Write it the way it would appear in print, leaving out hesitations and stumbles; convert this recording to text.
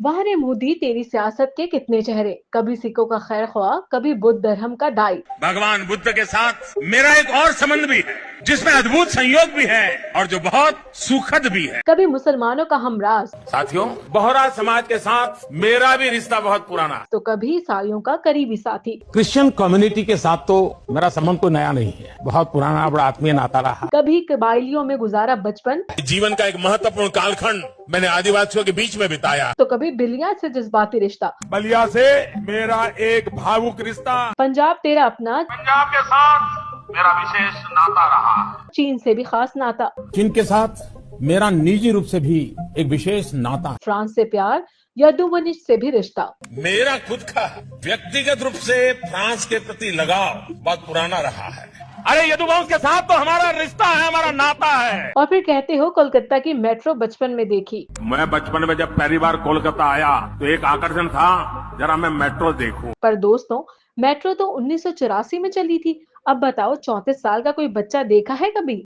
वाह रे मोदी, तेरी सियासत के कितने चेहरे, कभी सिखों का खैर ख्वाह, कभी बुद्ध धर्म का दाई। भगवान बुद्ध के साथ मेरा एक और संबंध भी है जिसमें अद्भुत संयोग भी है और जो बहुत सुखद भी है। कभी मुसलमानों का हमराज, साथियों, बोहरा समाज के साथ मेरा भी रिश्ता बहुत पुराना है। तो कभी ईसाइयों का करीबी साथी। क्रिश्चियन कम्युनिटी के साथ तो मेरा संबंध कोई नया नहीं है, बहुत पुराना बड़ा आत्मीय नाता रहा। कभी कबाइलियों में गुजारा बचपन, जीवन का एक महत्वपूर्ण कालखंड मैंने आदिवासियों के बीच में बिताया। तो कभी बिलिया से जज्बाती रिश्ता। बलिया से मेरा एक भावुक रिश्ता, पंजाब तेरा अपना, पंजाब के साथ मेरा विशेष नाता रहा। चीन से भी खास नाता, चीन के साथ मेरा निजी रूप से भी एक विशेष नाता है। फ्रांस से प्यार, यदुवंश से भी रिश्ता। मेरा खुद का व्यक्तिगत रूप से फ्रांस के प्रति लगाव बहुत पुराना रहा है। अरे यदुवंश के साथ तो हमारा रिश्ता है, हमारा नाता है। और फिर कहते हो कोलकाता की मेट्रो बचपन में देखी। मैं बचपन में जब पहली बार कोलकाता आया तो एक आकर्षण था, जरा मैं मेट्रो देखूं। पर दोस्तों, मेट्रो तो 1984 में चली थी। अब बताओ, 34 साल का कोई बच्चा देखा है कभी?